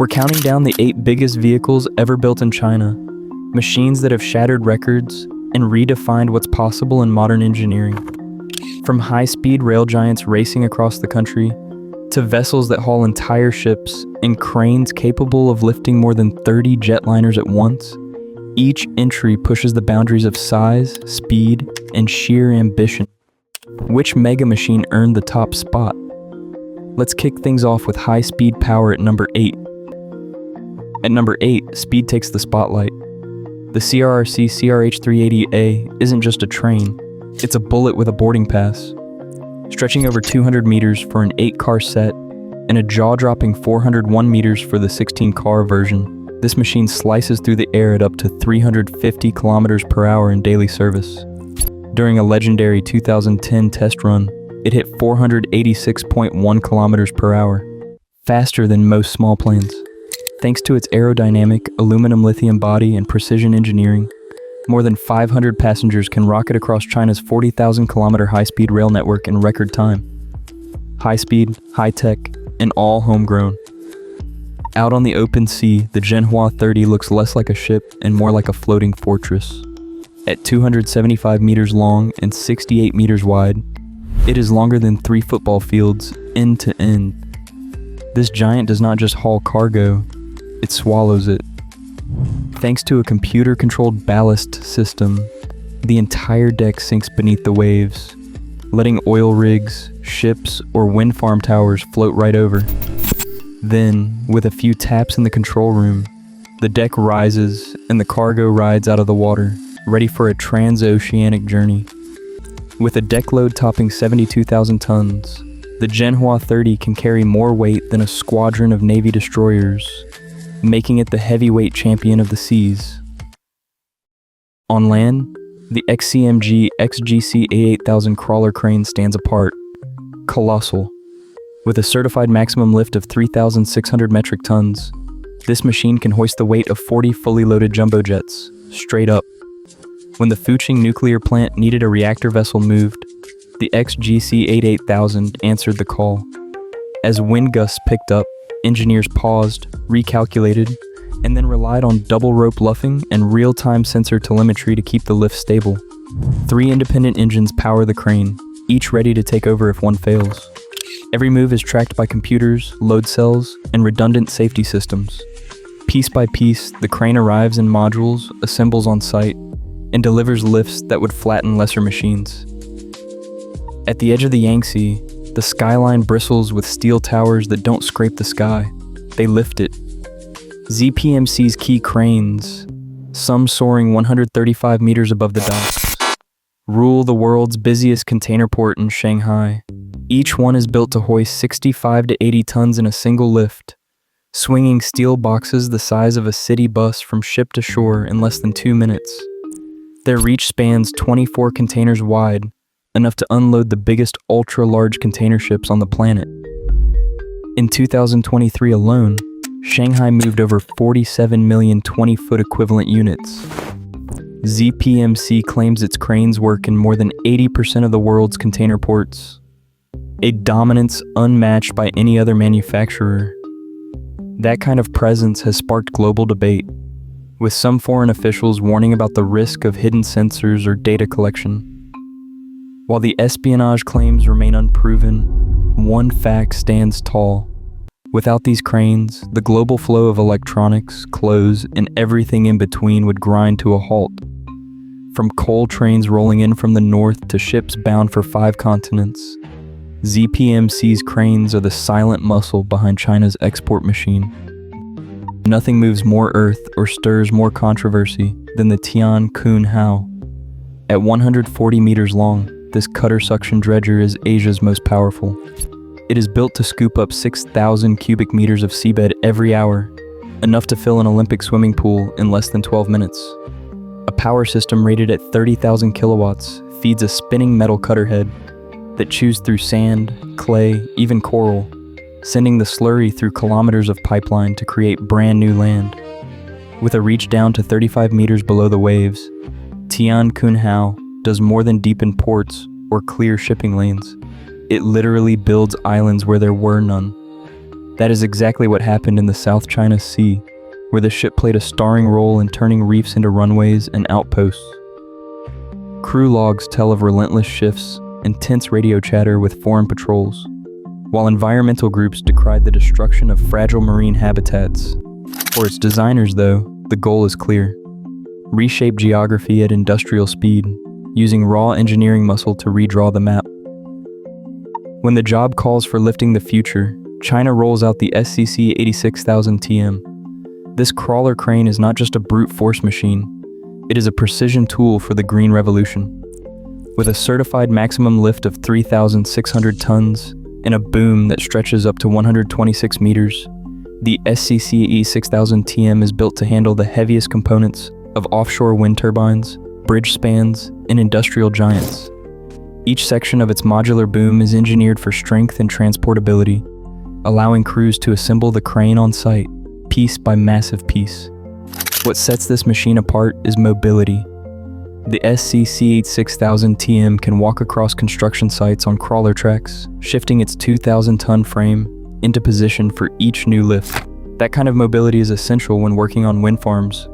We're counting down the 8 biggest vehicles ever built in China, machines that have shattered records and redefined what's possible in modern engineering. From high-speed rail giants racing across the country, to vessels that haul entire ships and cranes capable of lifting more than 30 jetliners at once, each entry pushes the boundaries of size, speed, and sheer ambition. Which mega machine earned the top spot? Let's kick things off with high-speed power at number 8. At number 8, speed takes the spotlight. The CRRC CRH380A isn't just a train, it's a bullet with a boarding pass. Stretching over 200 meters for an 8-car set and a jaw-dropping 401 meters for the 16-car version, this machine slices through the air at up to 350 kilometers per hour in daily service. During a legendary 2010 test run, it hit 486.1 kilometers per hour, faster than most small planes. Thanks to its aerodynamic, aluminum lithium body and precision engineering, more than 500 passengers can rocket across China's 40,000 kilometer high-speed rail network in record time. High speed, high tech, and all homegrown. Out on the open sea, the Zhenhua 30 looks less like a ship and more like a floating fortress. At 275 meters long and 68 meters wide, it is longer than 3 football fields, end to end. This giant does not just haul cargo, it swallows it. Thanks to a computer-controlled ballast system, the entire deck sinks beneath the waves, letting oil rigs, ships, or wind farm towers float right over. Then, with a few taps in the control room, the deck rises and the cargo rides out of the water, ready for a transoceanic journey. With a deck load topping 72,000 tons, the Zhenhua 30 can carry more weight than a squadron of Navy destroyers, making it the heavyweight champion of the seas. On land, the XCMG XGC A8000 crawler crane stands apart, colossal. With a certified maximum lift of 3,600 metric tons, this machine can hoist the weight of 40 fully loaded jumbo jets, straight up. When the Fuching nuclear plant needed a reactor vessel moved, the XGC 88000 answered the call. As wind gusts picked up, engineers paused, recalculated, and then relied on double rope luffing and real-time sensor telemetry to keep the lift stable. 3 independent engines power the crane, each ready to take over if one fails. Every move is tracked by computers, load cells, and redundant safety systems. Piece by piece, the crane arrives in modules, assembles on site, and delivers lifts that would flatten lesser machines. At the edge of the Yangtze, the skyline bristles with steel towers that don't scrape the sky, they lift it. ZPMC's key cranes, some soaring 135 meters above the docks, rule the world's busiest container port in Shanghai. Each one is built to hoist 65 to 80 tons in a single lift, swinging steel boxes the size of a city bus from ship to shore in less than 2 minutes. Their reach spans 24 containers wide, enough to unload the biggest ultra-large container ships on the planet. In 2023 alone, Shanghai moved over 47 million 20-foot equivalent units. ZPMC claims its cranes work in more than 80% of the world's container ports, a dominance unmatched by any other manufacturer. That kind of presence has sparked global debate, with some foreign officials warning about the risk of hidden sensors or data collection. While the espionage claims remain unproven, one fact stands tall. Without these cranes, the global flow of electronics, clothes, and everything in between would grind to a halt. From coal trains rolling in from the north to ships bound for 5 continents, ZPMC's cranes are the silent muscle behind China's export machine. Nothing moves more earth or stirs more controversy than the Tian-Kun-Hao. At 140 meters long, this cutter suction dredger is Asia's most powerful. It is built to scoop up 6,000 cubic meters of seabed every hour, enough to fill an Olympic swimming pool in less than 12 minutes. A power system rated at 30,000 kilowatts feeds a spinning metal cutter head that chews through sand, clay, even coral, sending the slurry through kilometers of pipeline to create brand new land. With a reach down to 35 meters below the waves, Tian-Kun-Hao does more than deepen ports or clear shipping lanes. It literally builds islands where there were none. That is exactly what happened in the South China Sea, where the ship played a starring role in turning reefs into runways and outposts. Crew logs tell of relentless shifts and tense radio chatter with foreign patrols, while environmental groups decried the destruction of fragile marine habitats. For its designers, though, the goal is clear: reshape geography at industrial speed, using raw engineering muscle to redraw the map. When the job calls for lifting the future, China rolls out the SCC 86,000 TM. This crawler crane is not just a brute force machine, it is a precision tool for the green revolution. With a certified maximum lift of 3,600 tons and a boom that stretches up to 126 meters, the SCC 86,000 TM is built to handle the heaviest components of offshore wind turbines, bridge spans, and industrial giants. Each section of its modular boom is engineered for strength and transportability, allowing crews to assemble the crane on site, piece by massive piece. What sets this machine apart is mobility. The SCC 86,000 TM can walk across construction sites on crawler tracks, shifting its 2,000-ton frame into position for each new lift. That kind of mobility is essential when working on wind farms,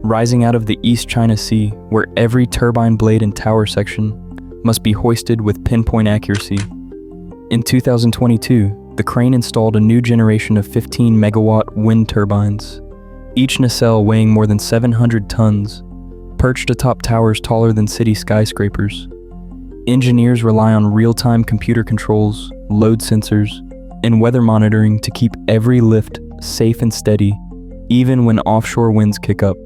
rising out of the East China Sea, where every turbine blade and tower section must be hoisted with pinpoint accuracy. In 2022, the crane installed a new generation of 15-megawatt wind turbines, each nacelle weighing more than 700 tons, perched atop towers taller than city skyscrapers. Engineers rely on real-time computer controls, load sensors, and weather monitoring to keep every lift safe and steady, even when offshore winds kick up.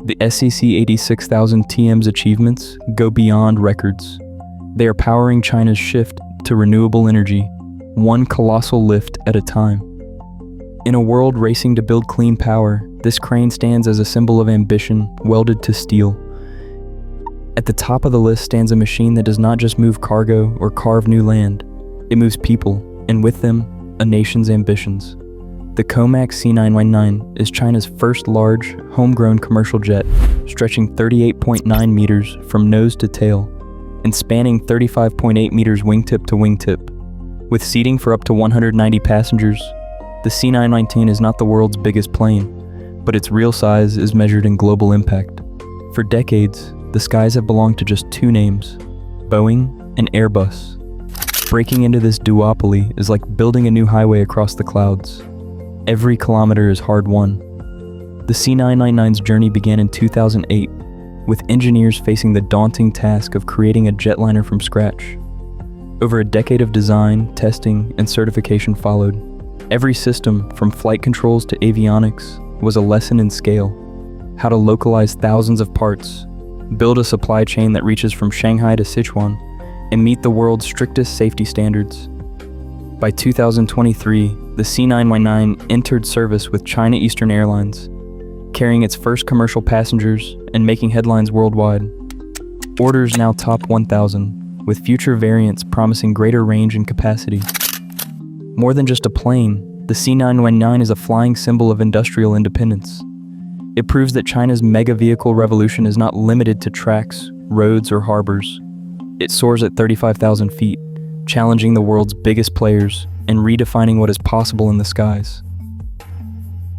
The SCC 86,000 TM's achievements go beyond records. They are powering China's shift to renewable energy, one colossal lift at a time. In a world racing to build clean power, this crane stands as a symbol of ambition welded to steel. At the top of the list stands a machine that does not just move cargo or carve new land. It moves people, and with them, a nation's ambitions. The COMAC C919 is China's first large, homegrown commercial jet, stretching 38.9 meters from nose to tail, and spanning 35.8 meters wingtip to wingtip. With seating for up to 190 passengers, the C919 is not the world's biggest plane, but its real size is measured in global impact. For decades, the skies have belonged to just two names: Boeing and Airbus. Breaking into this duopoly is like building a new highway across the clouds. Every kilometer is hard-won. The C999's journey began in 2008, with engineers facing the daunting task of creating a jetliner from scratch. Over a decade of design, testing, and certification followed. Every system, from flight controls to avionics, was a lesson in scale. How to localize thousands of parts, build a supply chain that reaches from Shanghai to Sichuan, and meet the world's strictest safety standards. By 2023, the C919 entered service with China Eastern Airlines, carrying its first commercial passengers and making headlines worldwide. Orders now top 1,000, with future variants promising greater range and capacity. More than just a plane, the C919 is a flying symbol of industrial independence. It proves that China's mega vehicle revolution is not limited to tracks, roads, or harbors. It soars at 35,000 feet, challenging the world's biggest players and redefining what is possible in the skies.